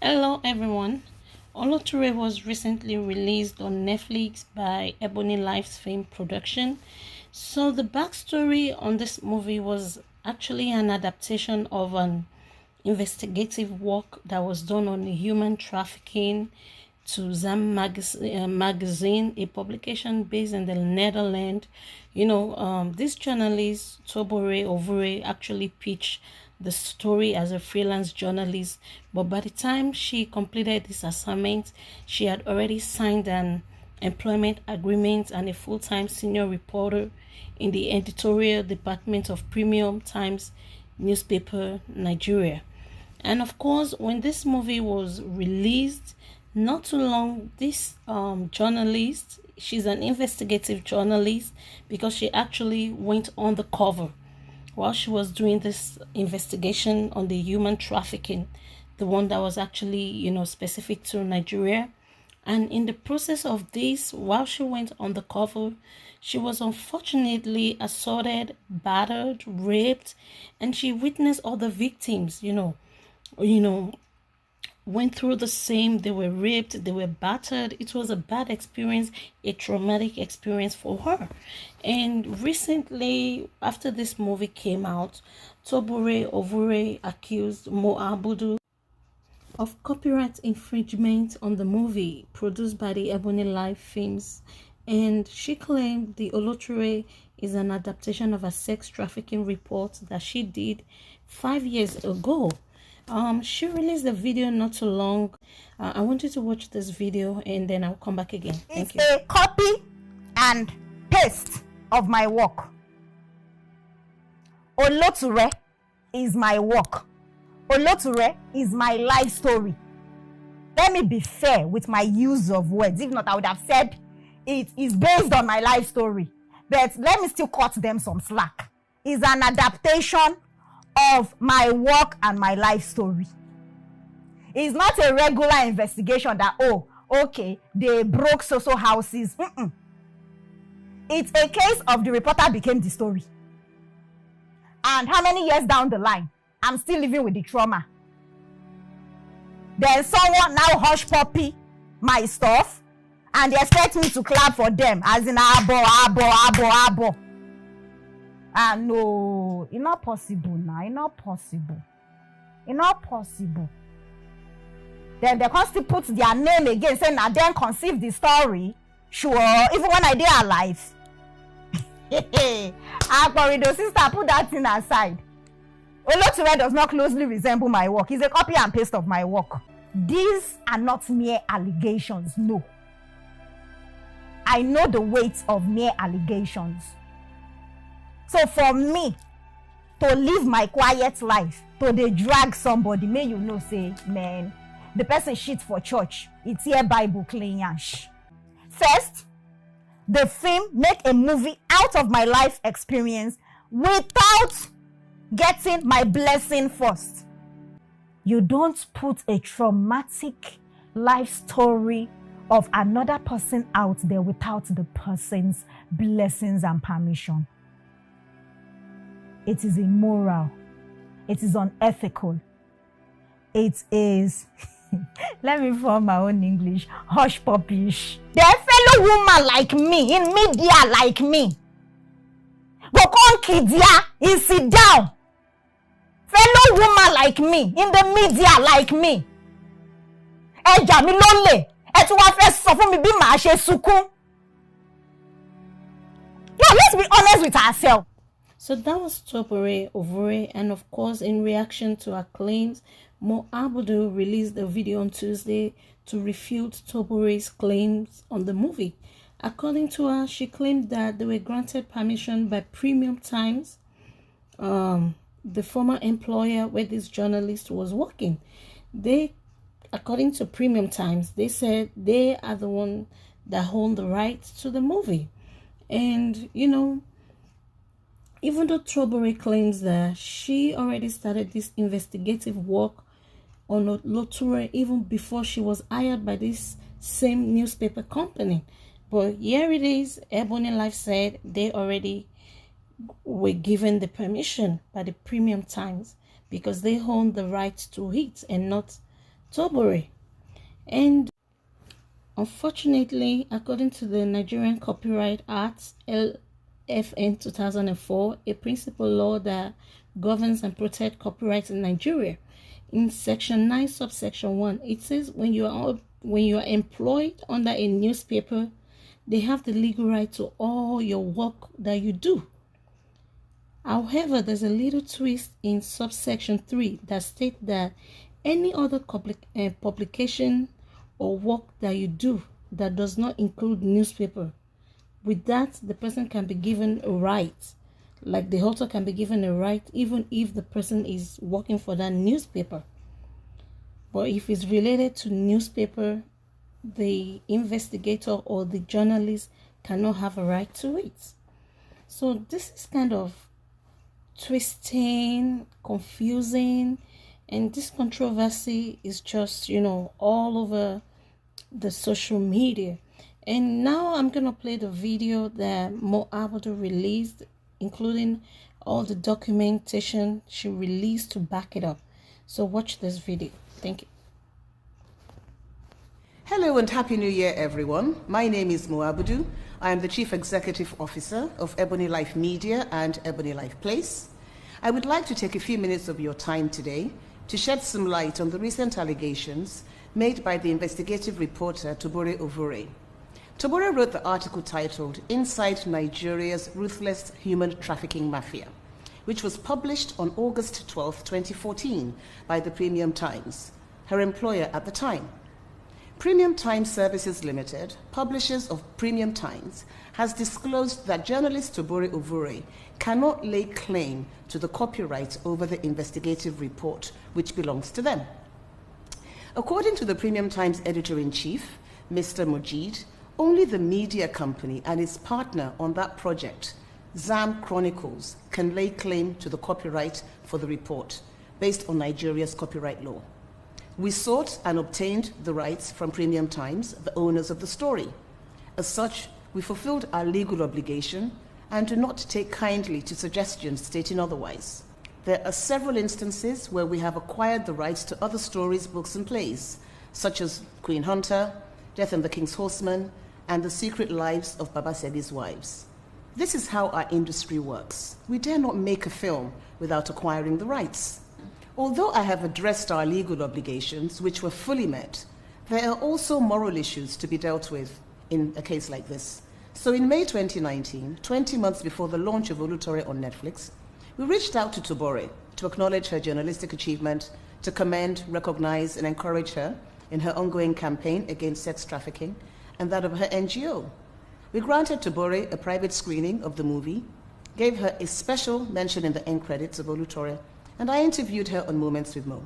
Hello everyone. Oloture was recently released on Netflix by Ebony Life's Fame Production. So the backstory on this movie was actually an adaptation of an investigative work that was done on human trafficking to magazine, a publication based in the Netherlands. This journalist, Tobore Ovuorie, actually pitched the story as a freelance journalist, but by the time she completed this assignment, she had already signed an employment agreement and a full-time senior reporter in the editorial department of Premium Times newspaper, Nigeria. And of course, when this movie was released, not too long, this journalist, she's an investigative journalist because she actually went on the cover while she was doing this investigation on the human trafficking, the one that was actually, specific to Nigeria. And in the process of this, while she went on the cover, she was unfortunately assaulted, battered, raped, and she witnessed other victims, went through the same. They were raped, they were battered. It was a bad experience, a traumatic experience for her. And recently, after this movie came out, Tobore Ovuorie accused Abudu of copyright infringement on the movie produced by the Ebony Life Films, and she claimed the Oloture is an adaptation of a sex trafficking report that she did 5 years ago. She released a video not too long. I want you to watch this video and then I'll come back again. Thank you. It's a copy and paste of my work. Oloture is my work. Oloture is my life story. Let me be fair with my use of words. If not, I would have said it is based on my life story. But let me still cut them some slack. It's an adaptation of my work and my life story. It's not a regular investigation that, they broke so houses. It's a case of the reporter became the story. And how many years down the line, I'm still living with the trauma. Then someone now hush puppy my stuff and they expect me to clap for them as in abo. No, it's not possible now. It's not possible. Then they can still put their name again, saying I then conceive the story. Sure, even when I did alive. Akporido sister, put that thing aside. Oloture does not closely resemble my work. It's a copy and paste of my work. These are not mere allegations, no. I know the weight of mere allegations. So for me to live my quiet life, to dey drag somebody, may you know say, man, the person shit for church. It's here Bible clean yash. First, the film make a movie out of my life experience without getting my blessing first. You don't put a traumatic life story of another person out there without the person's blessings and permission. It is immoral. It is unethical. It is, let me form my own English, hush puppish. The fellow woman like me, in media like me, go come kidia, he sit down. Fellow woman like me, in the media like me. Ẹ mi lole, ẹ tún wá fẹ́ sọ fún mi bí màá ṣe sunkún. No, let's be honest with ourselves. So that was Tobore Ovuorie, and of course, in reaction to her claims, Abudu released a video on Tuesday to refute Tobore's claims on the movie. According to her, she claimed that they were granted permission by Premium Times, the former employer where this journalist was working. According to Premium Times, they said they are the one that hold the rights to the movie. And, even though Tobore claims that she already started this investigative work on Oloture even before she was hired by this same newspaper company. But here it is, Ebony Life said they already were given the permission by the Premium Times because they own the right to it and not Tobore. And unfortunately, according to the Nigerian Copyright Act LFN 2004, a principal law that governs and protects copyright in Nigeria, in section 9 subsection 1, it says when you are employed under a newspaper, they have the legal right to all your work that you do. However, there's a little twist in subsection 3 that states that any other publication or work that you do that does not include newspaper, with that, the person can be given a right. Like the author can be given a right even if the person is working for that newspaper. But if it's related to newspaper, the investigator or the journalist cannot have a right to it. So this is kind of twisting, confusing, and this controversy is just, all over the social media. And now I'm gonna play the video that Abudu released, including all the documentation she released to back it up. So watch this video. Thank you. Hello and Happy New Year, everyone. My name is Abudu. I am the Chief Executive Officer of Ebony Life Media and Ebony Life Place. I would like to take a few minutes of your time today to shed some light on the recent allegations made by the investigative reporter Tobore Ovuorie. Tobore wrote the article titled Inside Nigeria's Ruthless Human Trafficking Mafia, which was published on August 12, 2014 by the Premium Times, her employer at the time. Premium Times Services Limited, publishers of Premium Times, has disclosed that journalist Tobore Ovuorie cannot lay claim to the copyright over the investigative report, which belongs to them. According to the Premium Times editor-in-chief, Mr. Mujid, only the media company and its partner on that project, ZAM Chronicles, can lay claim to the copyright for the report based on Nigeria's copyright law. We sought and obtained the rights from Premium Times, the owners of the story. As such, we fulfilled our legal obligation and do not take kindly to suggestions stating otherwise. There are several instances where we have acquired the rights to other stories, books, and plays, such as Queen Hunter, Death and the King's Horseman, and The Secret Lives of Baba Sebi's Wives. This is how our industry works. We dare not make a film without acquiring the rights. Although I have addressed our legal obligations, which were fully met, there are also moral issues to be dealt with in a case like this. So in May 2019, 20 months before the launch of Oloture on Netflix, we reached out to Tobore to acknowledge her journalistic achievement, to commend, recognize, and encourage her in her ongoing campaign against sex trafficking and that of her NGO. We granted Tobore a private screening of the movie, gave her a special mention in the end credits of Oloture, and I interviewed her on Moments with Mo.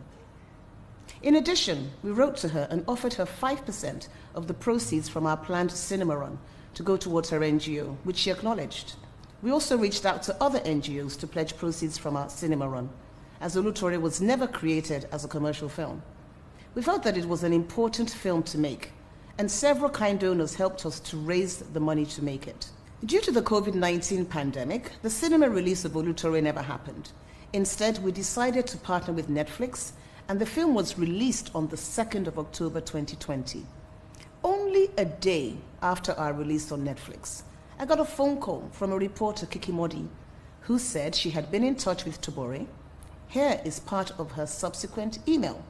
In addition, we wrote to her and offered her 5% of the proceeds from our planned cinema run to go towards her NGO, which she acknowledged. We also reached out to other NGOs to pledge proceeds from our cinema run, as Oloture was never created as a commercial film. We felt that it was an important film to make, and several kind donors helped us to raise the money to make it. Due to the COVID-19 pandemic, the cinema release of Oloture never happened. Instead, we decided to partner with Netflix, and the film was released on the 2nd of October 2020. Only a day after our release on Netflix, I got a phone call from a reporter, Kiki Modi, who said she had been in touch with Tobore. Here is part of her subsequent email.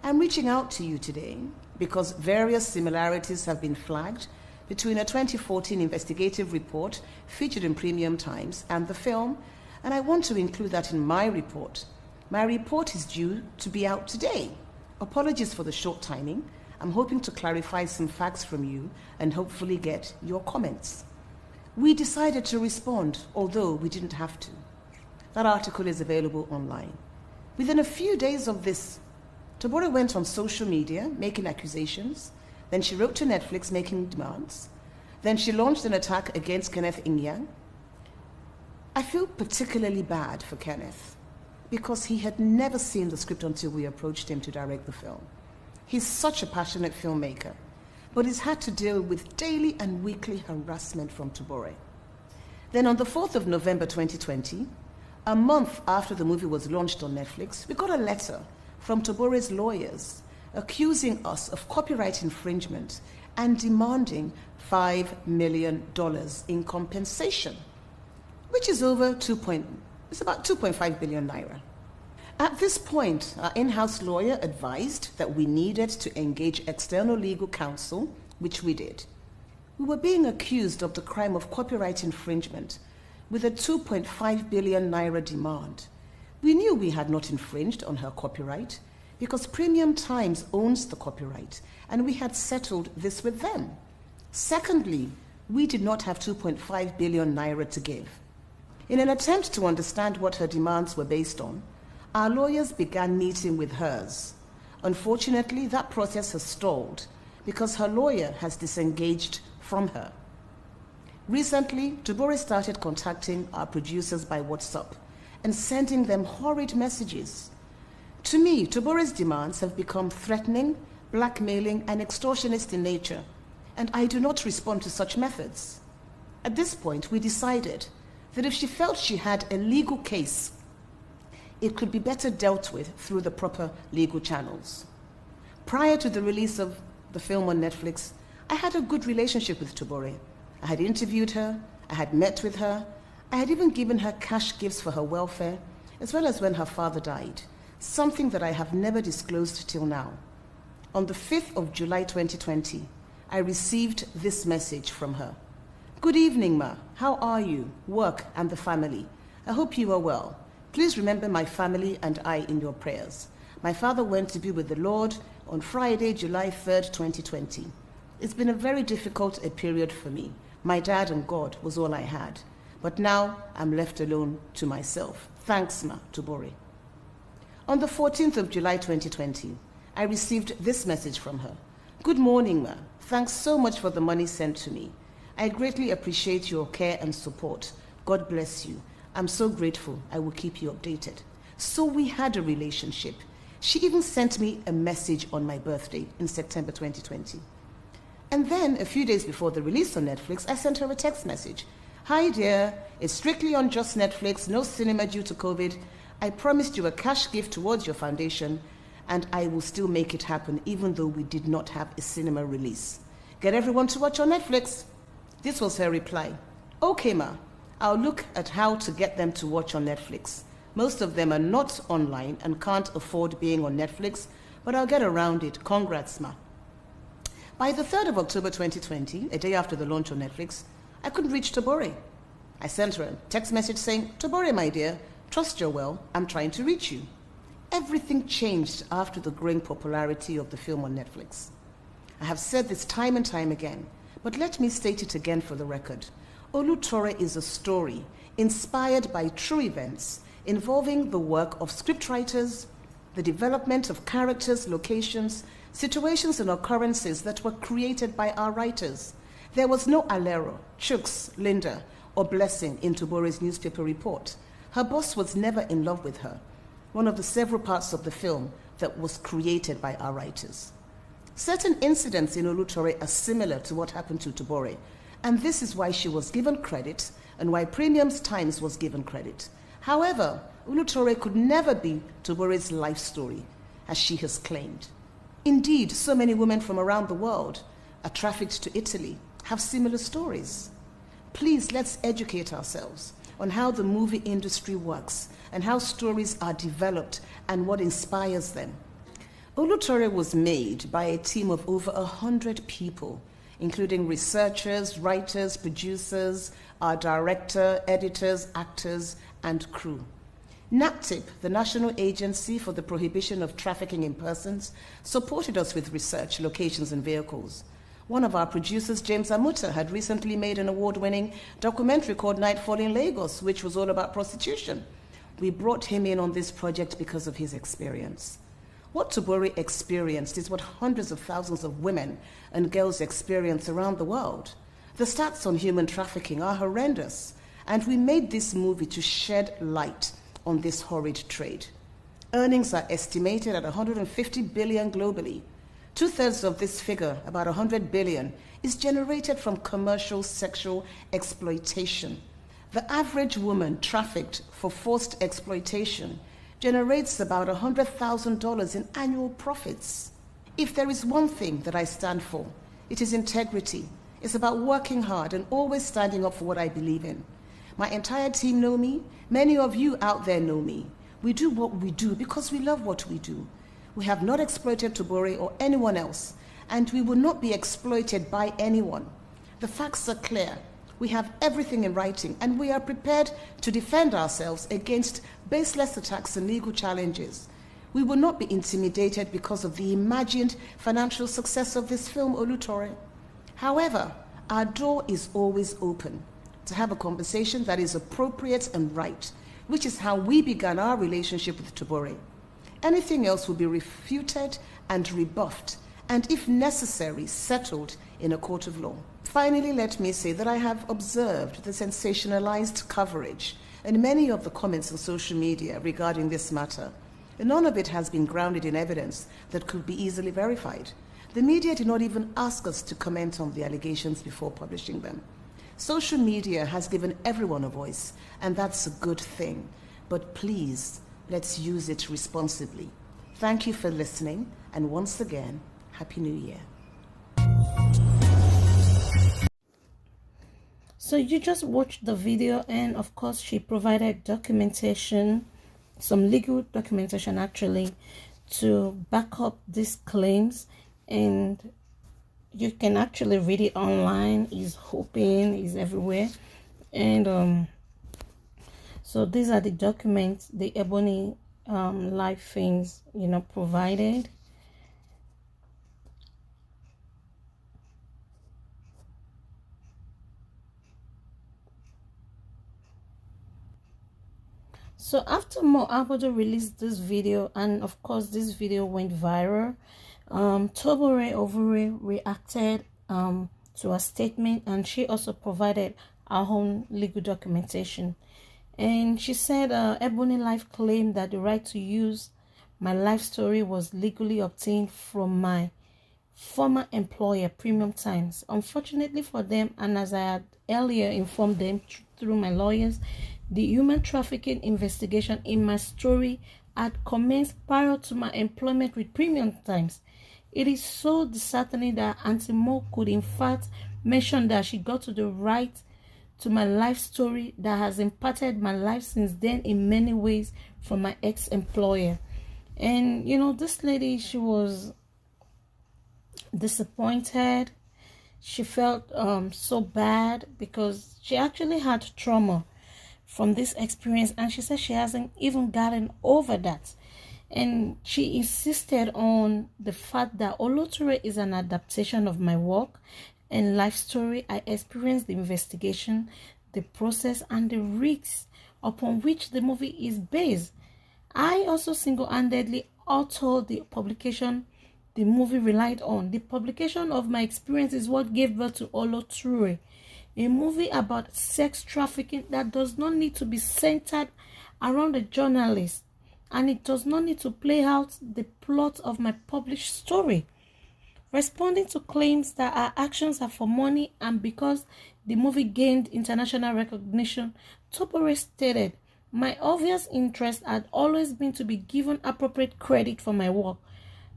I'm reaching out to you today because various similarities have been flagged between a 2014 investigative report featured in Premium Times and the film, and I want to include that in my report. My report is due to be out today. Apologies for the short timing. I'm hoping to clarify some facts from you and hopefully get your comments. We decided to respond, although we didn't have to. That article is available online. Within a few days of this, Tobore went on social media making accusations. Then she wrote to Netflix making demands. Then she launched an attack against Kenneth Inyang. I feel particularly bad for Kenneth because he had never seen the script until we approached him to direct the film. He's such a passionate filmmaker, but he's had to deal with daily and weekly harassment from Tobore. Then on the 4th of November 2020, a month after the movie was launched on Netflix, we got a letter from Tobore's lawyers accusing us of copyright infringement and demanding $5 million in compensation, which is about 2.5 billion naira. At this point, our in-house lawyer advised that we needed to engage external legal counsel, which we did. We were being accused of the crime of copyright infringement with a 2.5 billion naira demand. We knew we had not infringed on her copyright because Premium Times owns the copyright and we had settled this with them. Secondly, we did not have 2.5 billion naira to give. In an attempt to understand what her demands were based on, our lawyers began meeting with hers. Unfortunately, that process has stalled because her lawyer has disengaged from her. Recently, Tobore started contacting our producers by WhatsApp and sending them horrid messages. To me, Tobore's demands have become threatening, blackmailing, and extortionist in nature, and I do not respond to such methods. At this point, we decided that if she felt she had a legal case, it could be better dealt with through the proper legal channels. Prior to the release of the film on Netflix, I had a good relationship with Tobore. I had interviewed her, I had met with her, I had even given her cash gifts for her welfare, as well as when her father died, something that I have never disclosed till now. On the 5th of July 2020, I received this message from her. Good evening, Ma. How are you, work, and the family? I hope you are well. Please remember my family and I in your prayers. My father went to be with the Lord on Friday, July 3rd, 2020. It's been a very difficult period for me. My dad and God was all I had. But now I'm left alone to myself. Thanks, Ma, Tobore. On the 14th of July 2020, I received this message from her. Good morning, Ma. Thanks so much for the money sent to me. I greatly appreciate your care and support. God bless you. I'm so grateful. I will keep you updated. So we had a relationship. She even sent me a message on my birthday in September 2020. And then, a few days before the release on Netflix, I sent her a text message. Hi dear, it's strictly on just Netflix, no cinema due to COVID. I promised you a cash gift towards your foundation, and I will still make it happen even though we did not have a cinema release. Get everyone to watch on Netflix. This was her reply. Okay, Ma, I'll look at how to get them to watch on Netflix. Most of them are not online and can't afford being on Netflix, but I'll get around it. Congrats, Ma. By the 3rd of October 2020, a day after the launch on Netflix, I couldn't reach Tobore. I sent her a text message saying, Tobore, my dear, trust you're well, I'm trying to reach you. Everything changed after the growing popularity of the film on Netflix. I have said this time and time again, but let me state it again for the record. Oloture is a story inspired by true events involving the work of scriptwriters, the development of characters, locations, situations and occurrences that were created by our writers. There was no Alero, Chooks, Linda, or Blessing in Tobore's newspaper report. Her boss was never in love with her, one of the several parts of the film that was created by our writers. Certain incidents in Oloture are similar to what happened to Tobore, and this is why she was given credit and why Premium Times was given credit. However, Oloture could never be Tobore's life story, as she has claimed. Indeed, so many women from around the world are trafficked to Italy, have similar stories. Please, let's educate ourselves on how the movie industry works and how stories are developed and what inspires them. Oloture was made by a team of over 100 people, including researchers, writers, producers, our director, editors, actors, and crew. NAPTIP, the National Agency for the Prohibition of Trafficking in Persons, supported us with research, locations, and vehicles. One of our producers, James Amuta, had recently made an award-winning documentary called Nightfall in Lagos, which was all about prostitution. We brought him in on this project because of his experience. What Tobore experienced is what hundreds of thousands of women and girls experience around the world. The stats on human trafficking are horrendous, and we made this movie to shed light on this horrid trade. Earnings are estimated at 150 billion globally. 2/3 of this figure, about 100 billion, is generated from commercial sexual exploitation. The average woman trafficked for forced exploitation generates about $100,000 in annual profits. If there is one thing that I stand for, it is integrity. It's about working hard and always standing up for what I believe in. My entire team know me. Many of you out there know me. We do what we do because we love what we do. We have not exploited Tobore or anyone else, and we will not be exploited by anyone. The facts are clear. We have everything in writing, and we are prepared to defend ourselves against baseless attacks and legal challenges. We will not be intimidated because of the imagined financial success of this film, Oloture. However, our door is always open to have a conversation that is appropriate and right, which is how we began our relationship with Tobore. Anything else will be refuted and rebuffed, and if necessary, settled in a court of law. Finally, let me say that I have observed the sensationalized coverage and many of the comments on social media regarding this matter. None of it has been grounded in evidence that could be easily verified. The media did not even ask us to comment on the allegations before publishing them. Social media has given everyone a voice, and that's a good thing. But please, let's use it responsibly. Thank you for listening, and once again, Happy New Year. So you just watched the video, and of course she provided documentation, some legal documentation actually, to back up these claims, and you can actually read it online. It's open, it's everywhere. And so these are the documents the Ebony Life Films provided. So after Abudu released this video, and of course this video went viral, Tobore Ovuorie reacted to a statement, and she also provided her own legal documentation. And she said Ebony Life claimed that the right to use my life story was legally obtained from my former employer, Premium Times. Unfortunately for them, and as I had earlier informed them through my lawyers, the human trafficking investigation in my story had commenced prior to my employment with Premium Times. It is so disheartening that Auntie Mo could in fact mention that she got to the right to my life story that has impacted my life since then in many ways from my ex-employer. And this lady, she was disappointed. She felt so bad because she actually had trauma from this experience, and she said she hasn't even gotten over that. And she insisted on the fact that Oloture is an adaptation of my work and life story. I experienced the investigation, the process, and the risks upon which the movie is based. I also single-handedly authored the publication the movie relied on. The publication of my experience is what gave birth to Oloture, a movie about sex trafficking that does not need to be centered around a journalist, and it does not need to play out the plot of my published story. Responding to claims that our actions are for money and because the movie gained international recognition, Tobore stated, "My obvious interest had always been to be given appropriate credit for my work,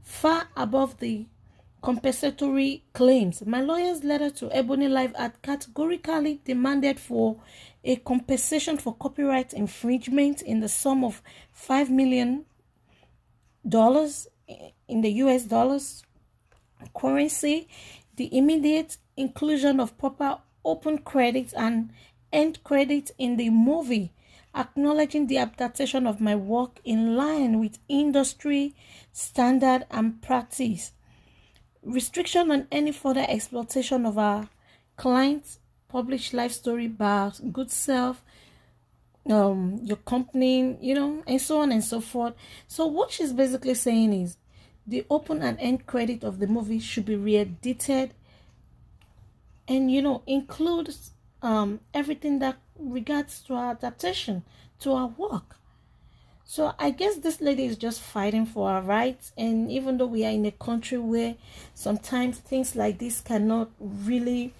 far above the compensatory claims. My lawyer's letter to Ebony Life had categorically demanded for a compensation for copyright infringement in the sum of $5 million in the US dollars currency, the immediate inclusion of proper open credits and end credits in the movie, acknowledging the adaptation of my work in line with industry standard and practice, restriction on any further exploitation of our clients' published life story by good self, your company, and so on and so forth." So what she's basically saying is the open and end credit of the movie should be re-edited and includes everything that regards to our adaptation to our work. So I guess this lady is just fighting for our rights, and even though we are in a country where sometimes things like this cannot really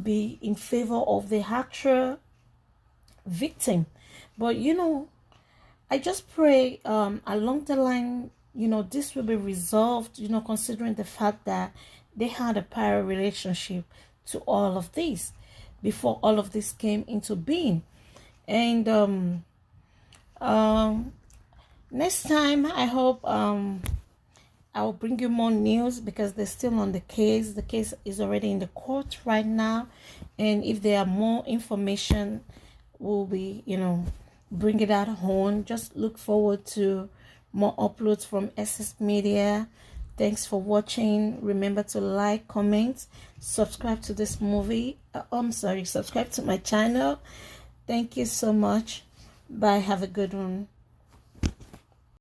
be in favor of the actual victim, but I just pray along the line this will be resolved, considering the fact that they had a prior relationship to all of this before all of this came into being. And next time, I hope I'll bring you more news, because they're still on the case. The case is already in the court right now, and if there are more information, we'll be bring it out on. Just look forward to more uploads from SS Media. Thanks for watching. Remember to like, comment, subscribe to this movie. Subscribe to my channel. Thank you so much. Bye. Have a good one.